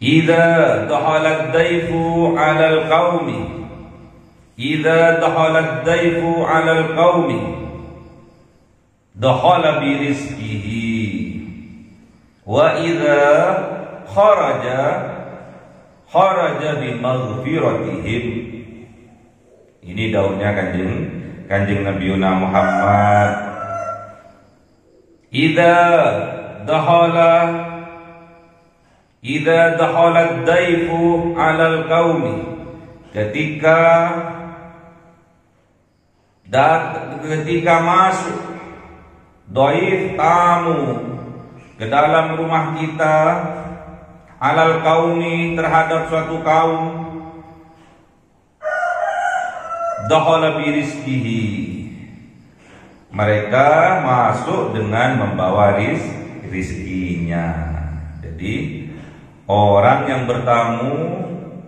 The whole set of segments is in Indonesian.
Idza dakhala ad-dayfu 'ala al-qaumi, idza dakhala ad-dayfu 'ala al-qaumi dakhala bi rizqihi, wa idza kharaja bi maghfiratihim. Ini daunnya kanjeng Nabi Muhammad. Idza dakhala ad-dayfu 'alal qaumi, ketika masuk dhaif, tamu, ke dalam rumah kita, 'alal qaumi, terhadap suatu kaum, dakhala bi rizqihi, mereka masuk dengan membawa rizkinya. Jadi orang yang bertamu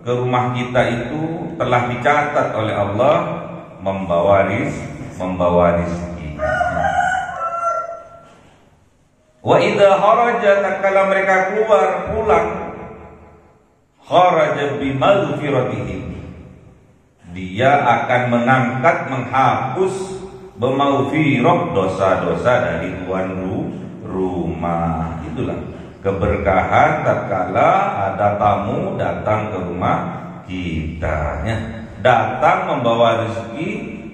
ke rumah kita itu telah dicatat oleh Allah membawa rizki. Wa idza kharaja, tatkala mereka pulang, kharaja bi maghfiratihim, dia akan menghapus bemaghfirah dosa-dosa dari tuan rumah. Itulah keberkahan tatkala ada tamu datang ke rumah kita, ya. Datang membawa rezeki,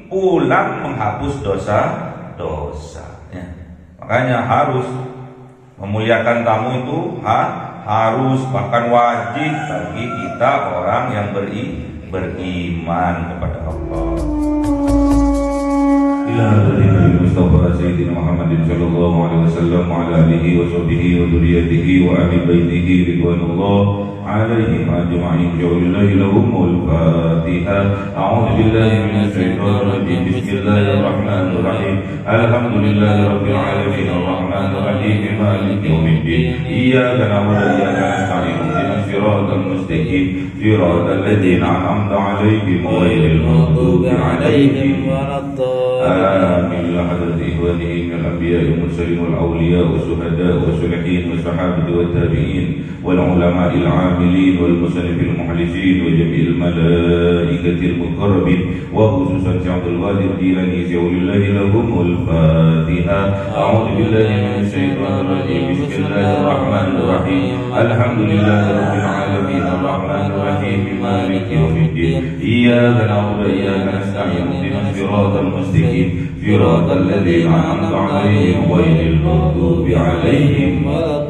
pulang menghapus dosa-dosa, ya. Makanya harus memuliakan tamu itu harus, bahkan wajib bagi kita orang yang beriman kepada Allah. Ila Nabi Mustafa Sayyidina Muhammadin sallallahu alaihi wasallam wa ala alihi wa sahbihi wa dzurriyyatihi wa ahli baitihi ridwanullah alaihim ajma'in. Ja'alallahi lahumul Fatiha. A'udzu billahi minasy syaithanir rajim. Bismillahirrahmanirrahim. Alhamdulillahi rabbil alamin arrahmanir rahim maliki yaumiddin. Iyyaka na'budu wa iyyaka nasta'in. Ihdinas siratal mustaqim. Siratal ladzina an'amta 'alaihim ghairil maghdubi 'alaihim waladdallin. آمين. لحضرة إخوانه من الأنبياء والمرسلين والأولياء والشهداء والصالحين والصحابة والتابعين والعلماء العاملين والمصنفين المخلصين وجميع الملائكة المقربين وخصوصا عبد القادر الجيلاني ولي الله لهم الفاتحة. أعوذ بالله من الشيطان الرجيم. بسم الله الرحمن الرحيم. الحمد لله رب العالمين الرحمن الرحيم مالك يوم الدين. إياك نعبد وإياك نستعين. اهدنا الصراط المستقيم صراط الذين أنعمت عليهم غير المغضوب عليهم ولا.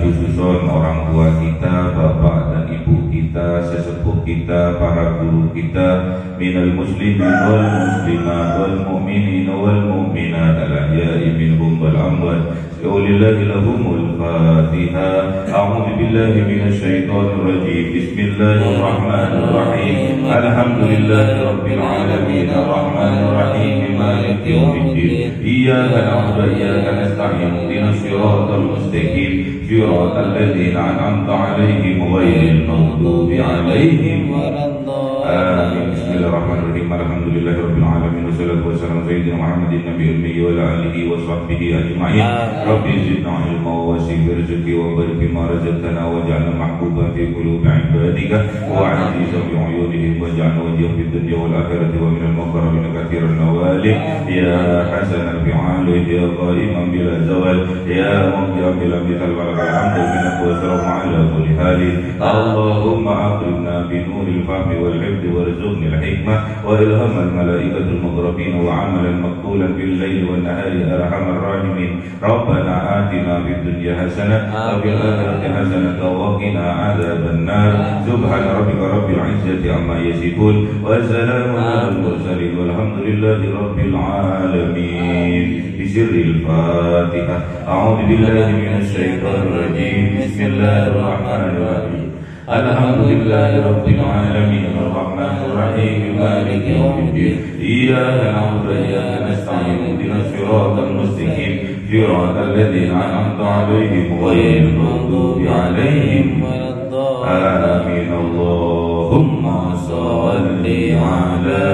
Khususon orang tua kita, bapak dan ibu kita, sesepuh kita, para guru kita, minal muslimin wal muslimat wal mu'minin wal mu'minat al-ahya'i minhum wal amwat. Lillahi lahumul Fatiha. A'udzu billahi minasy syaithanir rajim. Bismillahirrahmanirrahim. Alhamdulillahi rabbil alamin arrahmanir rahim maliki yaumiddin. Iyyaka na'budu wa iyyaka nasta'in. Ihdinas siratal mustaqim. Siratal ladzina an'amta 'alaihim ghairil maghdubi 'alaihim waladdallin. Bismillahirrahmanirrahim. Alhamdulillahirabbil alamin wassalatu wassalamu ala sayyidina Muhammadin nabiyil ummi wa ala alihi wa sahbihi ajma'in. Rabbi zidna ilma wa wasi' rizqi wa barik bima razaqtana waj'alna mahbuban fi qulubi 'ibadika wa 'azizan bi 'uyunihim waj'alna wajhan fid dunya wal akhirati wa minal mukarramin katsiran nawali. Ya hasanal fi'ali ya qaiman bila zawal ya mughniyan bila mithal wal hamdu minka wa salamu ala kulli halin. Allahumma aqrimna bi nuril fahmi wal hifdhi warzuqni al hikmah wa ilhamal malaikatul muqrabin wa 'amalan maqbulan bil laili wan nahari arhamar rahimin. Rabbana atina fid dunya hasanah wa fil akhirati hasanah wa qina adzaban nar. Subhana rabbika rabbil izzati amma yasifun wa salamun alal mursalin walhamdulillahi rabbil alamin. Bisirril Fatihah. A'udzu billahi minasy syaithanir rajim. Bismillahirrahmanirrahim. Alhamdulillahi rabbil alamin arrahmanir rahim maliki yaumiddin. Iyyaka na'budu wa iyyaka nasta'in. Ihdinas siratal mustaqim. Siratal ladzina an'amta 'alaihim ghairil maghdubi 'alaihim waladdallin. Amin. Allahumma shalli 'ala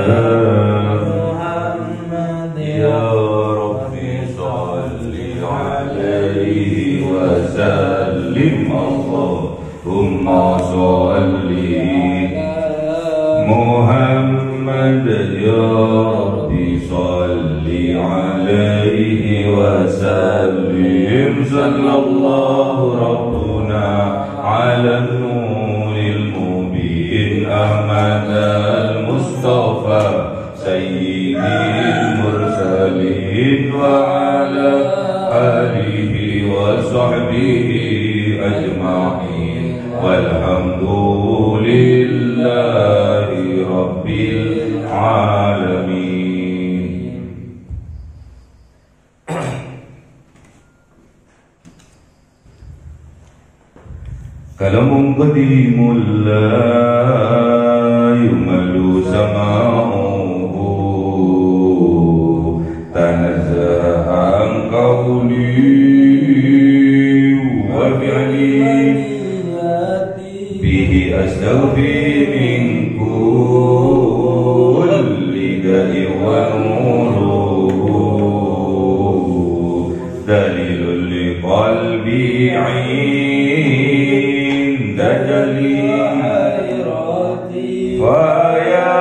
Muhammad ya Rabbi shalli 'alaihi wa sallim. أجمعين والحمد لله رب العالمين. كلام قديم لا يمل سماعه تنزه عن قولي وفعلي به أستغفي من كل داء ونوره دليل لقلبي عند جليل فيا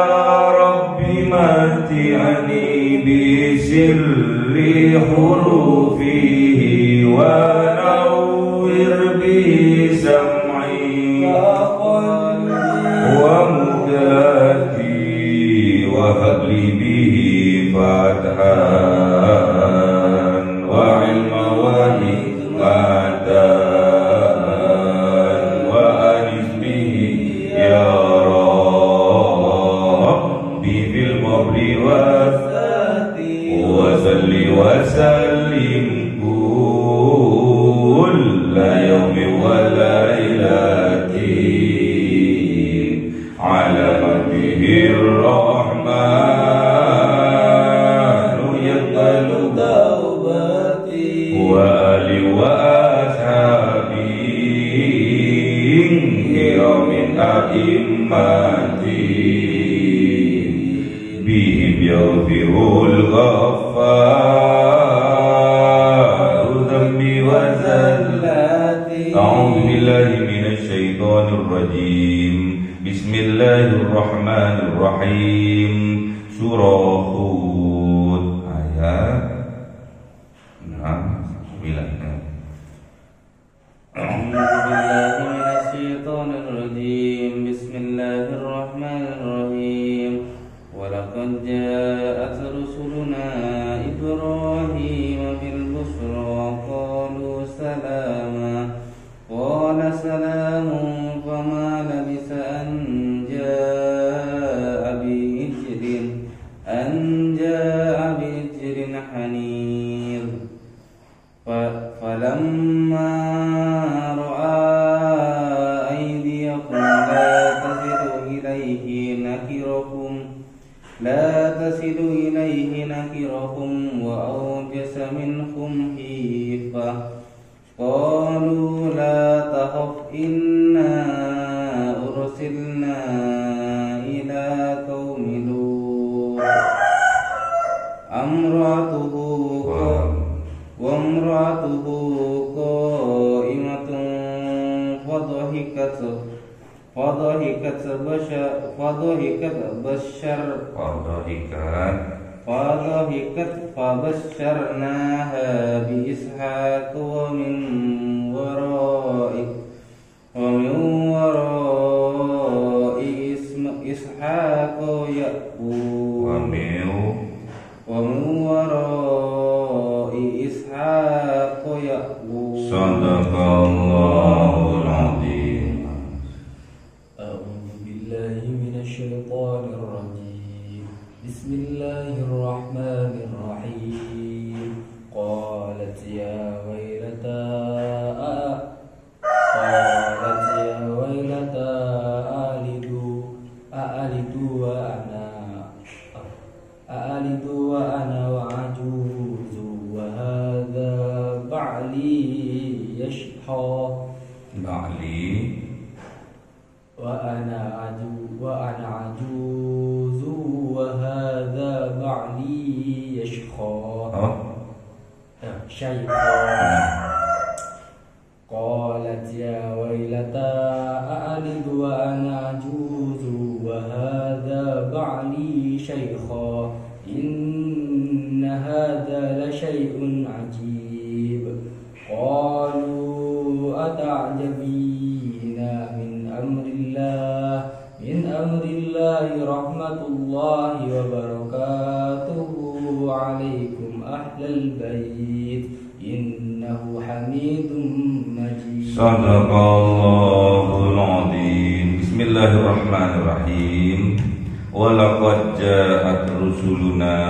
رب متعني بسر حروفه ونور بسمعي ومدتي وهب لي به فتحا وعلما وحكمة وأنس به يا ربي في القبر وصل وسلم كل يوم وليلة على نبيه الرحمن يقبل توبتي وآل وأصحابه كرام أئمتي بهم يغفر الغفار ذنبي وزلاتي. أعوذ بالله من الشيطان الرجيم. بسم الله الرحمن الرحيم. Surah Hud ayat 6 9. أعوذ بالله من الشيطان الرجيم. بسم الله الرحمن الرحيم. ولقد جاءت رسلنا إبراهيم بالبشرى قالوا سلاما قال سلام فما لبث أن جاء بعجل حنيذ فلما رأى أيديهم لا تصل إليه نكرهم وأوجس منهم خيفة قالوا لا تخف إنا أرسلنا إلى قوم لوط وامرأته قائمة فضحكت فبشرناها بإسحاق ومن وراء إسحاق يعقوب Sadaqallahul Azim. أعوذ بالله من الشيطان الرجيم. بسم الله الرحمن الرحيم. قالت يا ويلتى أألد وأنا وعجوز وهذا بعلي يشقى وأنا عجوز وهذا بعلي يشقى قالت يا ويلتى أألد وأنا عجوز وهذا بعلي شيخا إن هذا لشيء عجيب قالوا أتعجبين من أمر الله رحمة الله وبركاته عليكم أهل البيت إنه حميد مجيد. Sadaqallahul azim. Bismillahirrahmanirrahim. Walaqad ja'at rusuluna,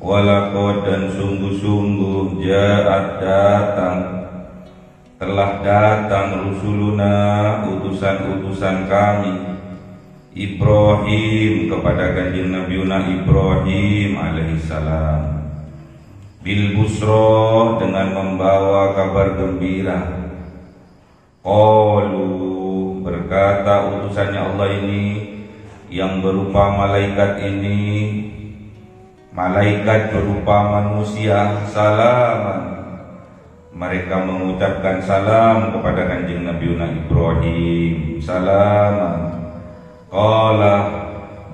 walaqad dan sungguh-sungguh ja'at telah datang rusuluna, utusan-utusan kami, Ibrahim kepada kanjeng Nabiuna Ibrahim alaihissalam, bil busra dengan membawa kabar gembira. Qalu berkata utusannya Allah ini yang berupa malaikat ini, malaikat berupa manusia, salaman, mereka mengucapkan salam kepada kanjeng Nabiuna Ibrahim, salaman. Qala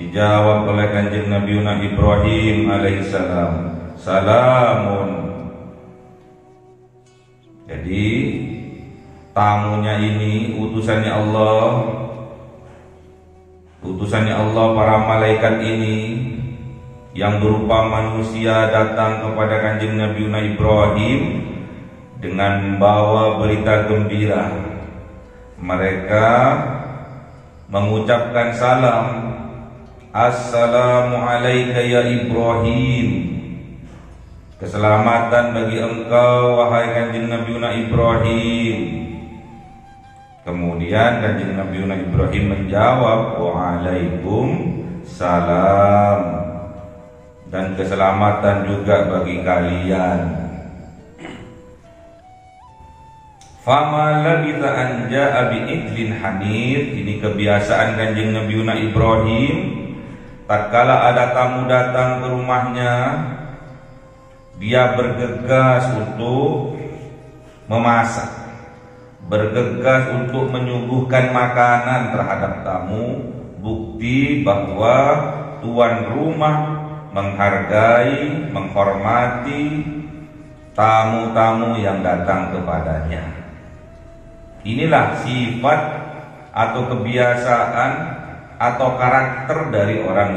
dijawab oleh kanjeng Nabiuna Ibrahim alaihissalam, salamun. Jadi tamunya ini utusannya Allah, para malaikat ini yang berupa manusia datang kepada kanjeng Nabiuna Ibrahim dengan membawa berita gembira. Mereka mengucapkan salam, assalamu alayka ya Ibrahim, keselamatan bagi engkau wahai kanjeng Nabiuna Ibrahim. Kemudian kanjeng Nabiuna Ibrahim menjawab, waalaikum salam, dan keselamatan juga bagi kalian. Fama labitha an ja'a bi idlin hanir. Ini kebiasaan kanjeng Nabiuna Ibrahim, tatkala ada tamu datang ke rumahnya, dia bergegas untuk memasak, bergegas untuk menyuguhkan makanan terhadap tamu, bukti bahwa tuan rumah menghargai, menghormati tamu-tamu yang datang kepadanya. Inilah sifat atau kebiasaan atau karakter dari orang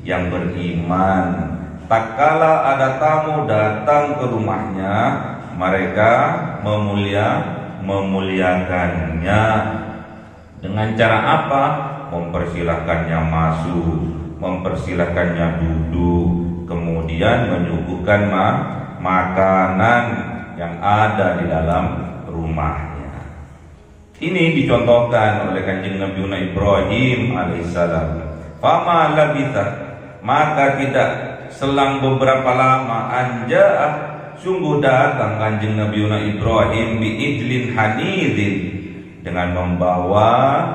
yang beriman. Tatkala ada tamu datang ke rumahnya, mereka memuliakannya. Dengan cara apa? Mempersilahkannya masuk, mempersilahkannya duduk, kemudian menyuguhkan makanan yang ada di dalam rumahnya. Ini dicontohkan oleh kanjeng Nabiuna Ibrahim alaihissalam. Fama labitha, maka tidak selang beberapa lama, anja'ah, sungguh datang kanjeng Nabiuna Ibrahim bi idlin hanidin, dengan membawa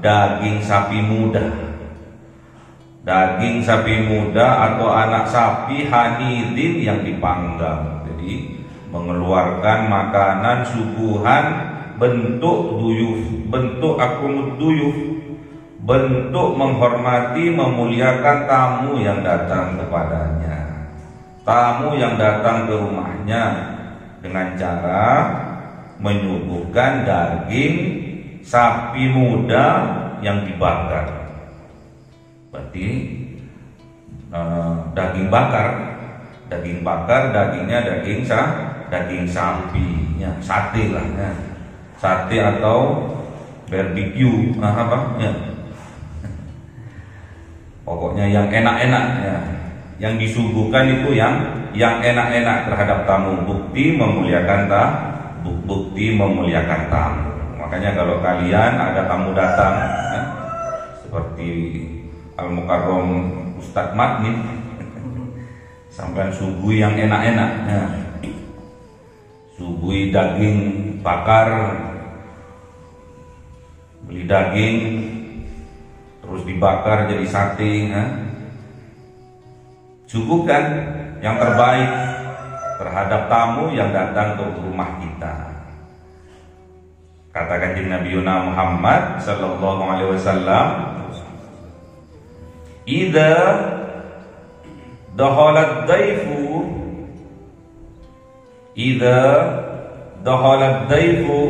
daging sapi muda. Daging sapi muda atau anak sapi hanidin yang dipanggang. Jadi mengeluarkan makanan suguhan bentuk duyuf, bentuk akumud duyuf, bentuk menghormati, memuliakan tamu yang datang kepadanya, tamu yang datang ke rumahnya, dengan cara menyuguhkan daging sapi muda yang dibakar. Berarti daging bakar, dagingnya daging sapi, ya, sate lah, ya. Sate atau barbecue, pokoknya yang enak-enak, ya. Yang disuguhkan itu yang enak-enak terhadap tamu, bukti memuliakan tamu. Makanya kalau kalian ada tamu datang, ya, seperti Al-Mukarram Ustadz Mat nih, sampai suguhi yang enak-enak, ya. Suguhi daging bakar, beli daging terus dibakar jadi sate, ya. Suguhkan yang terbaik terhadap tamu yang datang ke rumah kita. Kata kanjeng Nabiuna Muhammad sallallahu alaihi wasallam, idza dakhalat daifu, idza dakhalat daifu,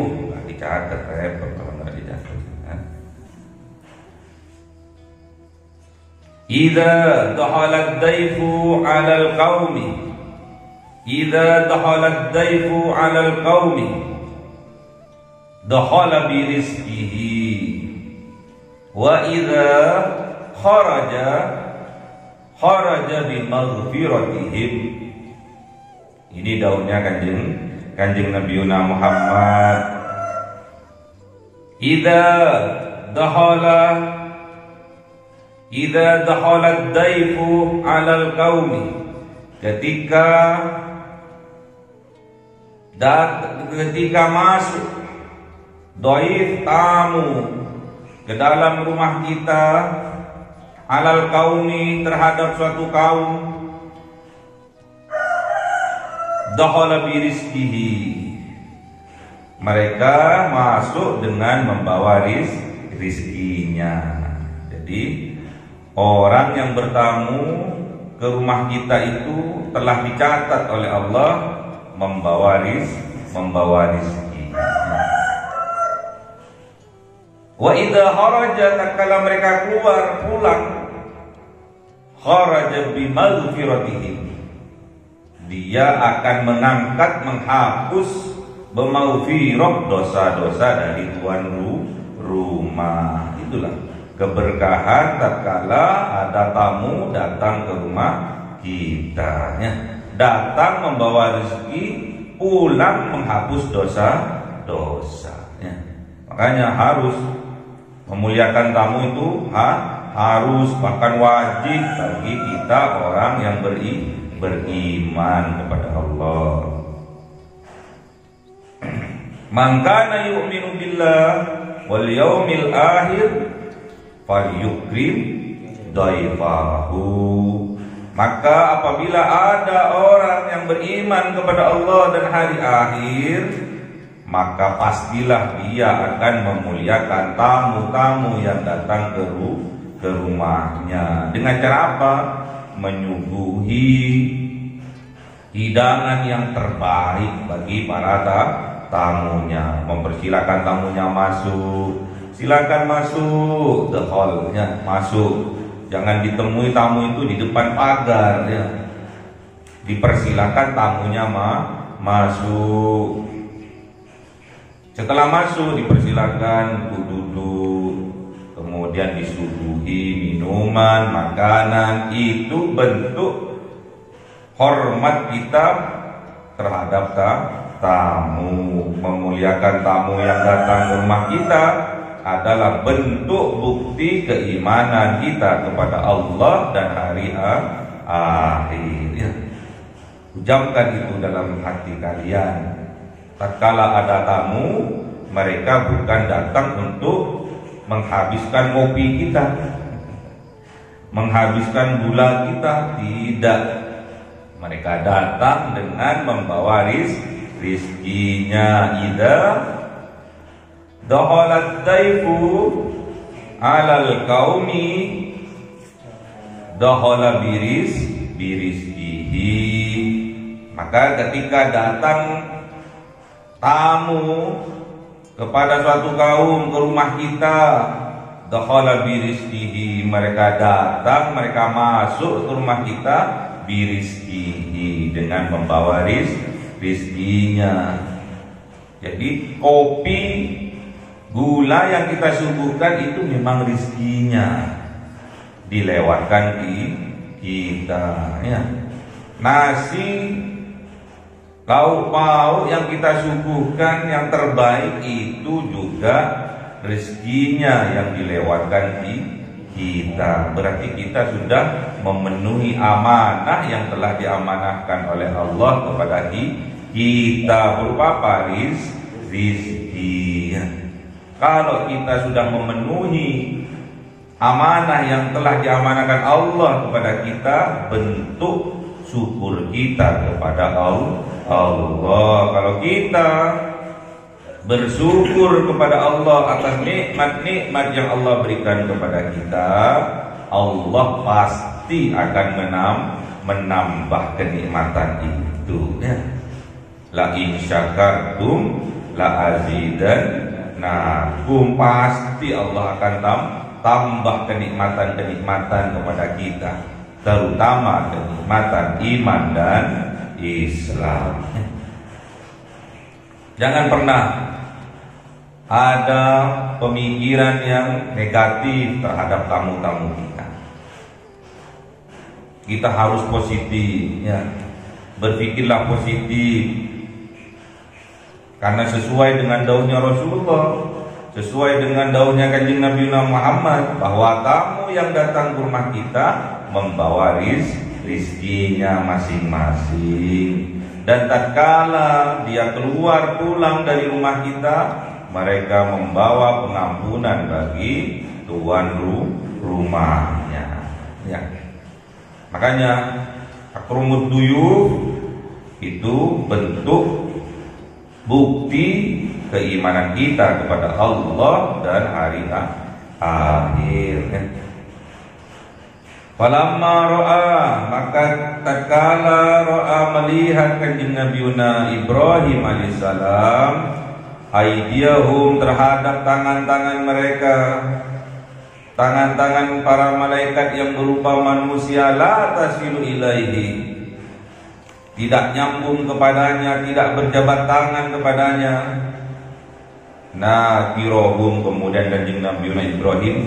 dicatat repot kalau enggak dicatat. Idza dakhalat daifu 'alal qaumi, idza dakhalat daifu 'alal qaumi, dakhala bi rizqihi wa idza kharaja bi maghfiratihim. Ini daunnya kanjeng Nabi Muhammad. Idza dakhala ad-daifu 'alal qaumi, ketika masuk dhaif, tamu, ke dalam rumah kita, 'alal qaumi, terhadap suatu kaum, dakhala bi rizqihi, mereka masuk dengan membawa rizkinya. Jadi orang yang bertamu ke rumah kita itu telah dicatat oleh Allah membawa rizki. Wa idza kharaja, tatkala mereka pulang, kharaja bi maghfiratihim, dia akan menghapus bemaghfirah dosa-dosa dari tuan rumah. Itulah keberkahan tatkala ada tamu datang ke rumah kita, ya. Datang membawa rezeki, pulang menghapus dosa-dosa, ya. Makanya harus memuliakan tamu itu harus, bahkan wajib bagi kita orang yang beriman kepada Allah. Man kana yu'minu billah wal yaumil akhir falyukrim dhaifahu. Maka apabila ada orang yang beriman kepada Allah dan hari akhir, maka pastilah dia akan memuliakan tamu-tamu yang datang ke rumahnya. Dengan cara apa? Menyuguhi hidangan yang terbaik bagi para tamunya, mempersilakan tamunya masuk. Silakan masuk, the hall-nya masuk. Jangan ditemui tamu itu di depan pagar, ya. Dipersilakan tamunya masuk. Setelah masuk dipersilakan untuk duduk, kemudian disuguhi minuman, makanan. Itu bentuk hormat kita terhadap tamu. Memuliakan tamu yang datang ke rumah kita adalah bentuk bukti keimanan kita kepada Allah dan hari akhir. Ucapkan itu dalam hati kalian. Tatkala ada tamu, mereka bukan datang untuk menghabiskan kopi kita, menghabiskan gula kita, tidak. Mereka datang dengan membawa rizkinya. Idza dakhalat daifu 'alal qaumi dakhala birizqihi. Maka ketika datang tamu kepada suatu kaum ke rumah kita, dakhala birizqihi, mereka datang, mereka masuk ke rumah kita birizqihi, dengan membawa rizkinya. Jadi kopi, gula yang kita suguhkan itu memang rizkinya, dilewatkan di kita, ya. Nasi, lauk pauk yang kita suguhkan yang terbaik itu juga rizkinya yang dilewatkan di kita. Berarti kita sudah memenuhi amanah yang telah diamanahkan oleh Allah kepada kita berupa rizki. Kalau kita sudah memenuhi amanah yang telah diamanahkan Allah kepada kita, bentuk syukur kita kepada Allah. Kalau kita bersyukur kepada Allah atas nikmat-nikmat yang Allah berikan kepada kita, Allah pasti akan menambah kenikmatan itu, ya. La in syakartum la azidannakum, pasti Allah akan tambah kenikmatan-kenikmatan kepada kita, terutama kenikmatan iman dan Islam. Jangan pernah ada pemikiran yang negatif terhadap tamu-tamu kita. Kita harus positif, ya. Berpikirlah positif, karena sesuai dengan daunnya Rasulullah, sesuai dengan daunnya Kanjeng Nabi Muhammad, bahwa tamu yang datang ke rumah kita membawa rizkinya masing-masing. Dan tatkala dia keluar pulang dari rumah kita, mereka membawa pengampunan bagi tuan rumahnya. Ya. Makanya akrumud duyuf itu bentuk bukti keimanan kita kepada Allah dan hari akhir. Falamma ra'a, maka tatkala ra'a melihat Kanjeng Nabiuna Ibrahim alaihissalam, aidiyahum terhadap tangan-tangan mereka, tangan-tangan para malaikat yang berupa manusia, la tasilu ilaihi, tidak nyambung kepadanya, tidak berjabat tangan kepadanya. Nakirohum, kemudian Kanjeng Nabi Ibrahim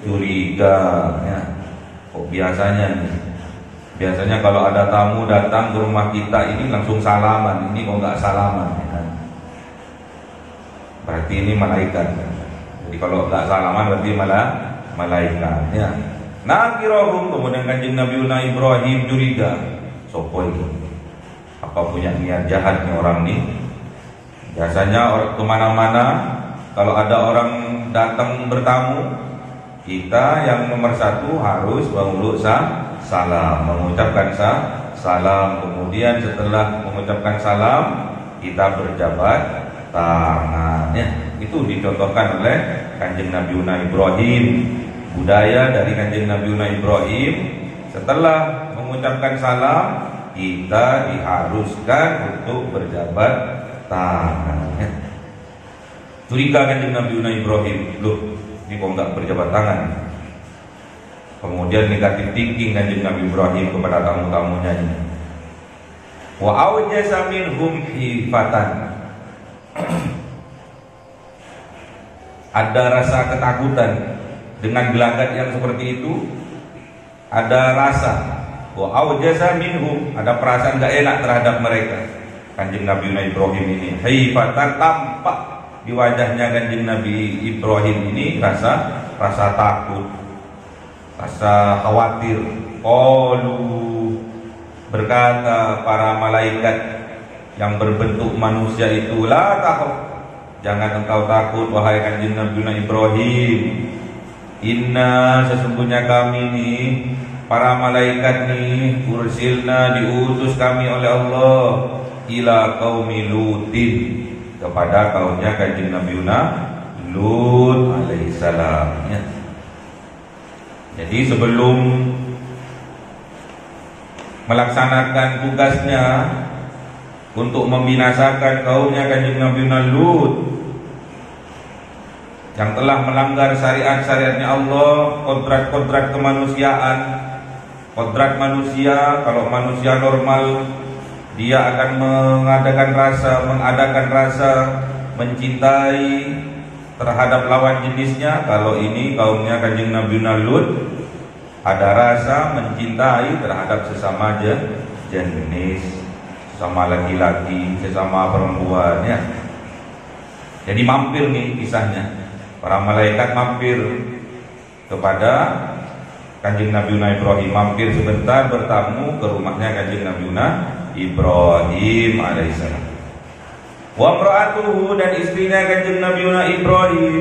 curiga, ya. Kok biasanya nih? Biasanya kalau ada tamu datang ke rumah kita ini langsung salaman, ini kok nggak salaman, ya. Berarti ini malaikat. Jadi kalau nggak salaman berarti malah malaikat, ya. Nakirohum, kemudian Kanjeng Nabi Ibrahim curiga. Sopo itu? Apa punya niat jahat nih orang nih? Biasanya orang kemana-mana kalau ada orang datang bertamu, kita yang nomor satu harus menguluk salam, mengucapkan salam. Kemudian setelah mengucapkan salam, kita berjabat tangan. Ya, itu dicontohkan oleh Kanjeng Nabi Ibrahim. Budaya dari Kanjeng Nabi Ibrahim, setelah mengucapkan salam, kita diharuskan untuk berjabat tangan. Curiga Kanjeng Nabi Ibrahim, loh, ini kok enggak berjabat tangan? Kemudian negatif thinking Kanjeng Nabi Ibrahim kepada tamu-tamunya ini. Wa awjasa minhum khifatan. Ada rasa ketakutan dengan gelagat yang seperti itu. Ada rasa wa awjasa minhum, ada perasaan gak enak terhadap mereka. Kanjeng Nabi Ibrahim ini khifatan, tampak di wajahnya Kanjeng Nabi Ibrahim ini rasa takut, rasa khawatir. Qalu, berkata para malaikat yang berbentuk manusia itu, la takhaf, jangan engkau takut wahai Kanjeng Nabi Ibrahim. Inna, sesungguhnya kami nih, para malaikat nih, ursilna, diutus kami oleh Allah, ila qaumi Lutin, kepada kaumnya Kanjeng Nabi Lut alaihissalam, ya. Jadi sebelum melaksanakan tugasnya untuk membinasakan kaumnya Kanjeng Nabi Lut yang telah melanggar syariat-syariatnya Allah, kodrat-kodrat kemanusiaan, kodrat manusia. Kalau manusia normal, dia akan mengadakan rasa mencintai terhadap lawan jenisnya. Kalau ini kaumnya Kanjeng Nabi Lut, ada rasa mencintai terhadap sesama jenis, sesama laki-laki, sesama perempuan, ya. Jadi mampir nih kisahnya. Para malaikat mampir kepada Kanjeng Nabi Ibrahim, mampir sebentar bertamu ke rumahnya Kanjeng Nabi Ibrahim alaihissalam. Wa imra'atuhu, dan istrinya Kanjeng Nabi Ibrahim,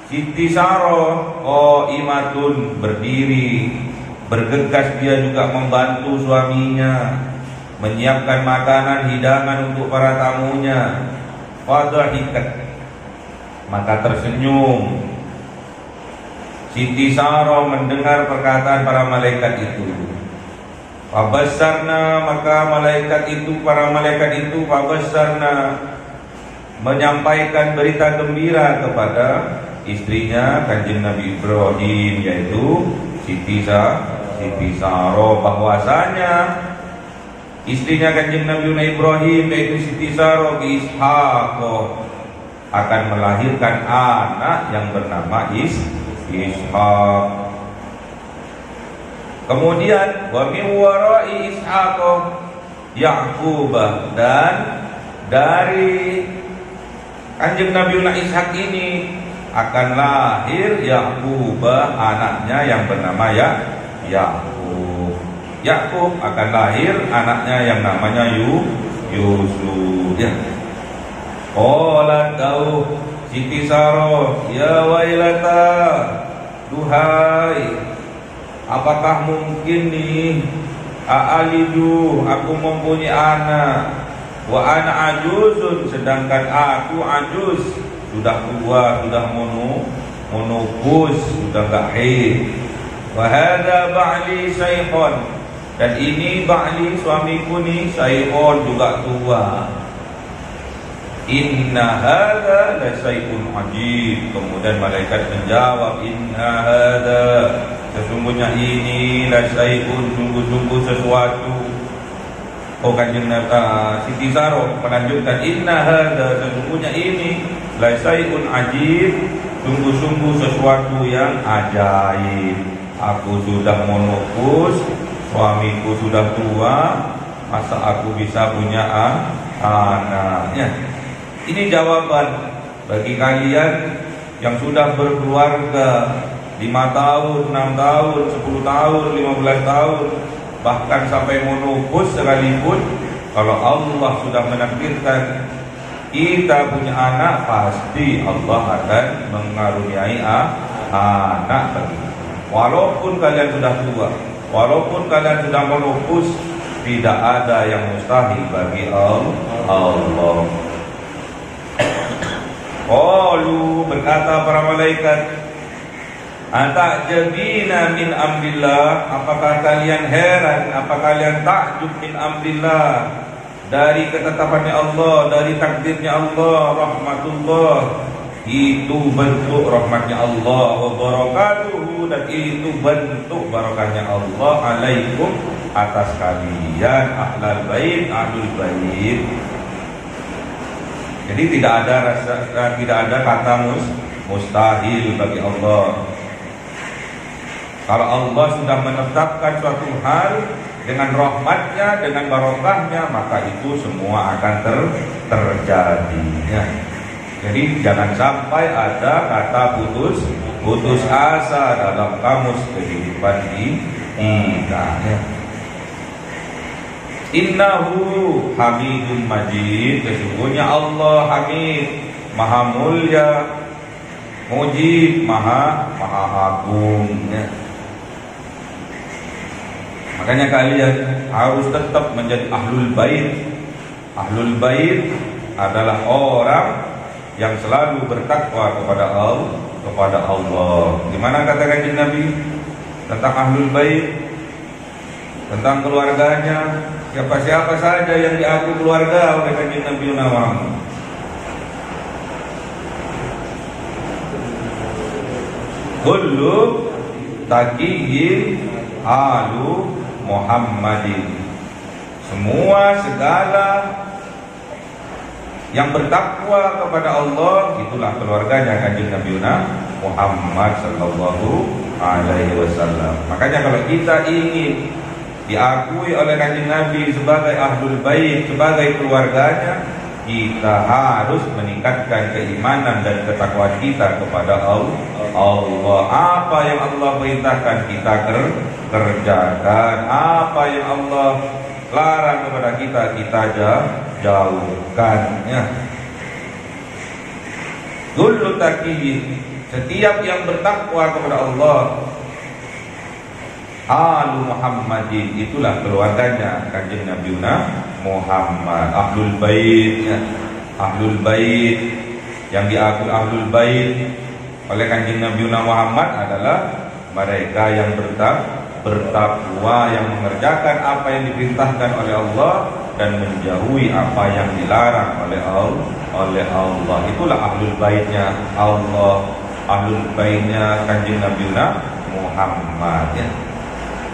Siti Sarah, imatun, berdiri, bergegas dia juga membantu suaminya menyiapkan makanan hidangan untuk para tamunya. Fadhahikat, maka tersenyum Siti Sarah mendengar perkataan para malaikat itu. Fabassarna, maka para malaikat itu fabassarna, menyampaikan berita gembira kepada istrinya Kanjeng Nabi Ibrahim, yaitu Siti Sarah, bahwasanya istrinya Kanjeng Nabi Ibrahim, yaitu Siti Sarah, Ishaq, akan melahirkan anak yang bernama Ishaq. Kemudian wa min wara'i Ishaq Ya'qub, dan dari Kanjeng Nabiullah Ishaq ini akan lahir Ya'qub, anaknya yang bernama Ya'qub. Ya'qub akan lahir anaknya yang namanya Yusuf. Ya. Qalat dauh Siti Saroh, ya wailata, duhai, apakah mungkin nih a'alidu, aku mempunyai anak, wa ana ajuzun, sedangkan aku ajuz, sudah tua, sudah monopus, sudah gak haid. Wa hadza ba'li syaikhon, dan ini ba'li, suamiku nih syaikhon, juga tua. Inna hadza la syai'un ajib. Kemudian malaikat menjawab, inna hadza, sesungguhnya ini la syai'un, sungguh-sungguh sesuatu. Oh, Kanjeng Siti Saroh melanjutkan, inna hadza, sesungguhnya ini la syai'un ajib, sungguh-sungguh sesuatu yang ajaib. Aku sudah monopus, suamiku sudah tua, masa aku bisa punya anaknya? Ini jawaban bagi kalian yang sudah berkeluarga 5 tahun, 6 tahun, 10 tahun, 15 tahun, bahkan sampai monopus sekalipun. Kalau Allah sudah menakdirkan kita punya anak, pasti Allah akan mengaruniai anak bagi kita. Walaupun kalian sudah tua, walaupun kalian sudah monopus, tidak ada yang mustahil bagi Allah. Qalu, berkata para malaikat, atajabina min amrillah, apakah kalian heran, apakah kalian takjub min amrillah, dari ketetapannya Allah, dari takdirnya Allah, rahmatullah, itu bentuk rahmatnya Allah, wa barakatuhu, dan itu bentuk barakahnya Allah, alaikum, atas kalian, ahlul bait, ahlul bait. Jadi tidak ada kata mustahil bagi Allah. Kalau Allah sudah menetapkan suatu hal dengan rahmatnya, dengan barokahnya, maka itu semua akan terjadi. Ya. Jadi jangan sampai ada kata putus asa dalam kamus kehidupan kita. Ya. Innahu hamidun majid, sesungguhnya Allah hamid, maha mulia, mujib, maha agung. Ya. Makanya kalian harus tetap menjadi ahlul bait. Ahlul bait adalah orang yang selalu bertakwa kepada Allah. Gimana kata Kanjeng Nabi tentang ahlul bait, tentang keluarganya? Siapa saja yang diaku keluarga oleh Kanjeng Nabi Muhammad. Kullu taqiyyin alu Muhammadin, semua segala yang bertakwa kepada Allah, itulah keluarganya Kanjeng Nabi Muhammad sallallahu alaihi wasallam. Makanya kalau kita ingin diakui oleh Kanjeng Nabi sebagai ahlul bait, sebagai keluarganya, kita harus meningkatkan keimanan dan ketakwaan kita kepada Allah. Apa yang Allah perintahkan kita kerjakan, apa yang Allah larang kepada kita jauhkan. Ya. Kullu taqiyyin, setiap yang bertakwa kepada Allah, alu Muhammadin, itulah keluarganya Kanjeng Nabi Muhammad, ahlul bait. Ahlul bait yang diakui ahlul bait oleh Kanjeng Nabi Muhammad adalah mereka yang bertakwa, yang mengerjakan apa yang diperintahkan oleh Allah dan menjauhi apa yang dilarang oleh Allah. Itulah ahlul baitnya Allah, ahlul baitnya Kanjeng Nabi Muhammad. Ya.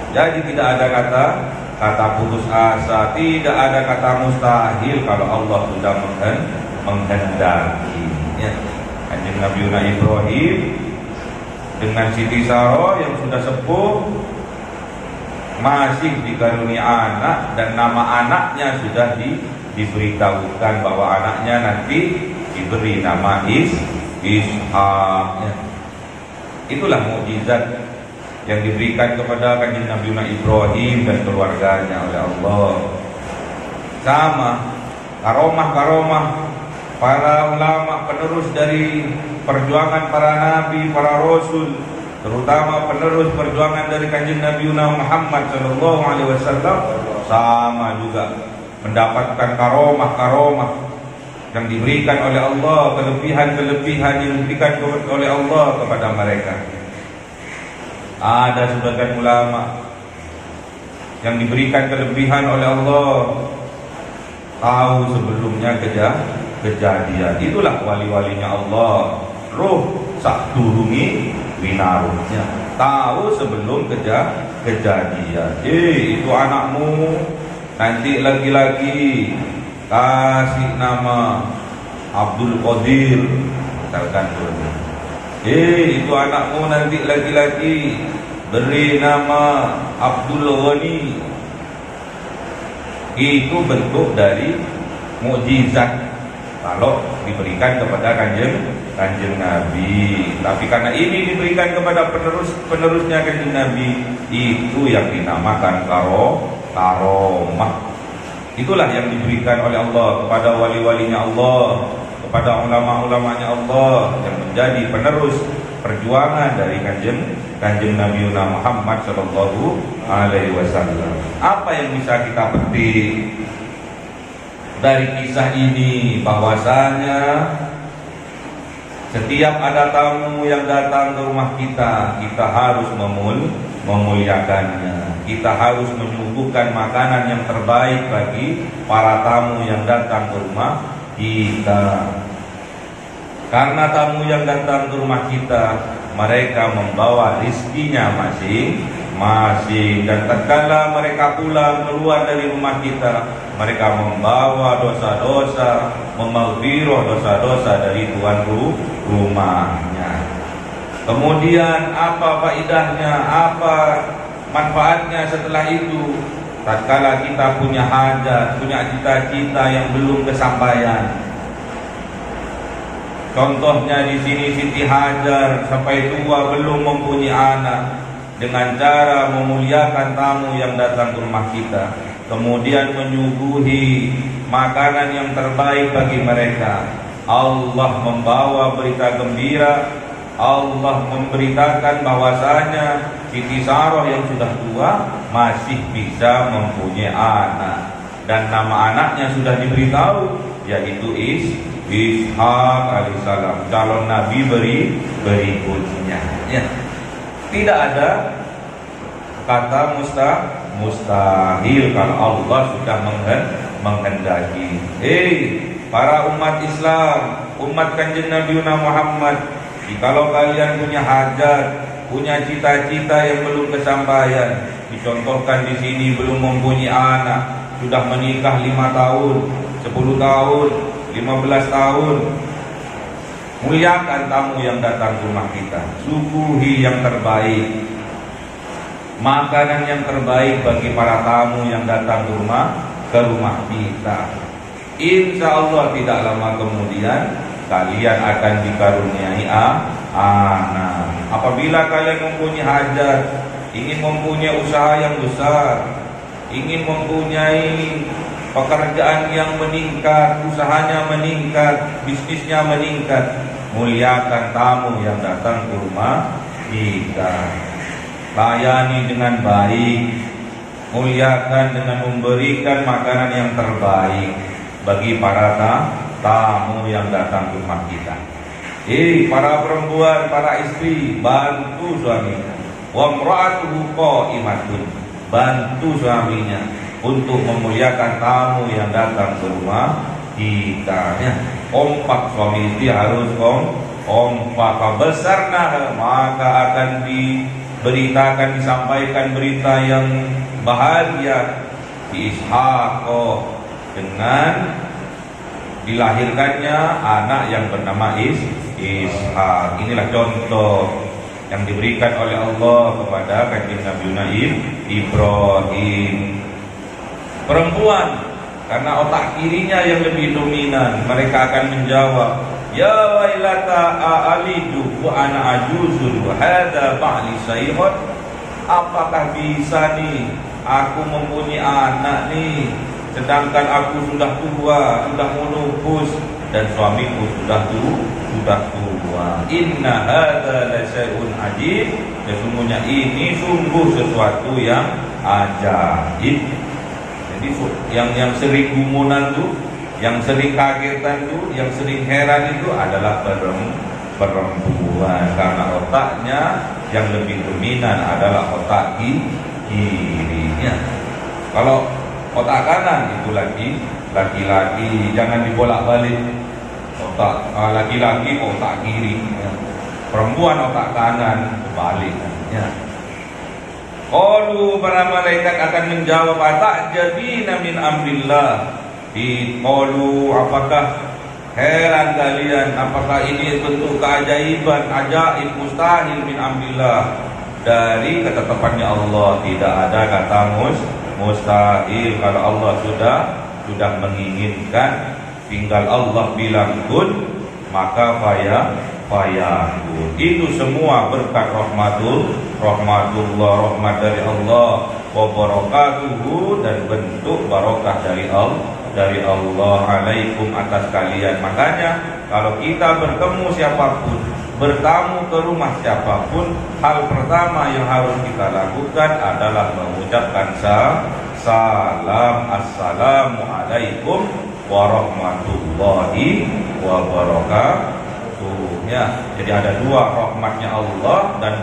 Jadi tidak ada kata putus asa, tidak ada kata mustahil kalau Allah sudah menghendaki. ya. Kanjeng Nabi Ibrahim dengan Siti Sarah yang sudah sepuh masih dikaruniai anak, dan nama anaknya sudah diberitahukan bahwa anaknya nanti diberi nama Ishak. Ya. Itulah mukjizat yang diberikan kepada kanjeng Nabi Ibrahim dan keluarganya oleh Allah. Sama karomah-karomah para ulama penerus dari perjuangan para nabi, para rasul, terutama penerus perjuangan dari kanjeng Nabi Muhammad SAW, sama juga mendapatkan karomah-karomah yang diberikan oleh Allah, kelebihan-kelebihan yang diberikan oleh Allah kepada mereka. Ada sebagian ulama yang diberikan kelebihan oleh Allah tahu sebelumnya kejadian. Itulah wali-walinya Allah. Roh sak durungi winaruhnya, tahu sebelum kejadian. Itu anakmu nanti lagi-lagi kasih nama Abdul Qadir, misalkan dulu. Itu anakmu nanti lagi-lagi beri nama Abdul Ghani. Itu bentuk dari mukjizat kalau diberikan kepada kanjeng Nabi. Tapi karena ini diberikan kepada penerusnya kanjeng Nabi, itu yang dinamakan karomah. Itulah yang diberikan oleh Allah kepada wali-walinya Allah, kepada ulama-ulamanya Allah yang menjadi penerus perjuangan dari kanjeng Nabi Muhammad sallallahu alaihi wasallam. Apa yang bisa kita petik dari kisah ini? Bahwasanya setiap ada tamu yang datang ke rumah kita, kita harus memuliakannya. Kita harus menyuguhkan makanan yang terbaik bagi para tamu yang datang ke rumah kita. Karena tamu yang datang ke rumah kita, mereka membawa rizkinya masing-masing. Dan tatkala mereka pulang keluar dari rumah kita, mereka membawa dosa-dosa, memaghfirah dosa-dosa dari tuan rumahnya. Kemudian apa faedahnya, apa manfaatnya setelah itu? Tatkala kita punya hajat, punya cita-cita yang belum kesampaian. Contohnya di sini Siti Hajar sampai tua belum mempunyai anak, dengan cara memuliakan tamu yang datang ke rumah kita, kemudian menyuguhi makanan yang terbaik bagi mereka. Allah membawa berita gembira, Allah memberitakan bahwasanya Siti Sarah yang sudah tua masih bisa mempunyai anak, dan nama anaknya sudah diberitahu, yaitu Ishak alaihissalam, calon nabi berikutnya. Ya. Tidak ada kata mustahil kalau Allah sudah menghendaki. Para umat Islam, umat kanjeng Nabi Muhammad, jikalau kalian punya hajat, punya cita-cita yang belum kesampaian, dicontohkan di sini belum mempunyai anak, sudah menikah 5 tahun, 10 tahun, 15 tahun, muliakan tamu yang datang ke rumah kita, suguhi yang terbaik, makanan yang terbaik bagi para tamu yang datang ke rumah kita. Insya Allah tidak lama kemudian kalian akan dikaruniai anak. Apabila kalian mempunyai hajat, ingin mempunyai usaha yang besar, ingin mempunyai pekerjaan yang meningkat, usahanya meningkat, bisnisnya meningkat, muliakan tamu yang datang ke rumah kita. Layani dengan baik, muliakan dengan memberikan makanan yang terbaik bagi para tamu yang datang ke rumah kita. Para perempuan, para istri, bantu suaminya. Wa imra'atuhu qa'imatun, bantu suaminya untuk memuliakan tamu yang datang ke rumah kita. Ya, kompak suami istri harus kompak. Besarnya maka akan diberitakan, disampaikan berita yang bahagia di Ishak, dengan dilahirkannya anak yang bernama Ishak. Inilah contoh yang diberikan oleh Allah kepada kanjeng Nabi Ibrahim. Perempuan, karena otak kirinya yang lebih dominan, mereka akan menjawab, ya wailata a'alidu wa ana ajuzun wa hadha ba'li sayhun. Apakah bisa nih aku mempunyai anak nih, sedangkan aku sudah tua, sudah menopause, dan suamiku sudah tua. Inna hadza la syai'un ajib. Sesungguhnya ini sungguh sesuatu yang ajaib. Jadi yang sering gumunan tuh, yang sering kagetan tuh, yang sering heran itu adalah perempuan, karena otaknya yang lebih dominan adalah otak kirinya. Kalau otak kanan itu laki-laki, jangan dibolak-balik. Otak laki-laki otak kiri, perempuan otak kanan, kebalik. Qalu, para malaikat akan menjawab, atajabina min amrillah. Qalu, apakah heran kalian, apakah ini bentuk keajaiban, ajaib, mustahil min amrillah, dari ketetapannya Allah. Tidak ada kata mustahil. Kalau Allah sudah menginginkan, tinggal Allah bilang kun, maka fayakun. Itu semua berkat rahmatullah, rahmat dari Allah, wa barakatuhu, dan bentuk barokah dari Allah alaikum, atas kalian. Makanya kalau kita bertemu siapapun, bertamu ke rumah siapapun, hal pertama yang harus kita lakukan adalah mengucapkan salam, assalamu alaikum warahmatullahi wabarakatuh. Ya, jadi ada dua, rahmatnya Allah dan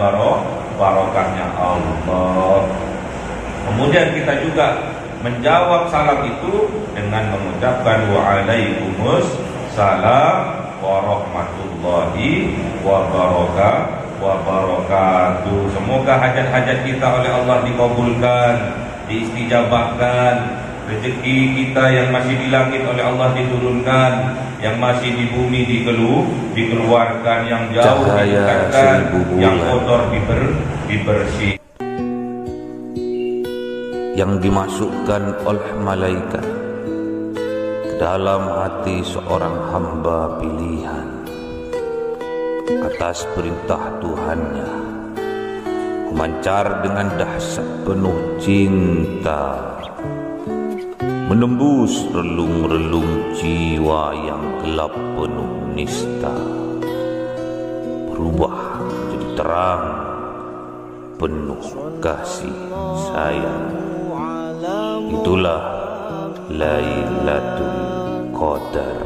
barokahnya Allah. Kemudian kita juga menjawab salam itu dengan mengucapkan waalaikumsalam warahmatullahi wabarakatuh. Semoga hajat-hajat kita oleh Allah dikabulkan, diistijabahkan. Rezeki kita yang masih di langit oleh Allah diturunkan, yang masih di bumi dikeluarkan, yang jauh didekatkan, yang kotor dibersih. Yang dimasukkan oleh malaikat ke dalam hati seorang hamba pilihan atas perintah Tuhannya, memancar dengan dahsyat penuh cinta, menembus relung-relung jiwa yang gelap penuh nista, berubah menjadi terang penuh kasih sayang. Itulah Lailatul Qadar.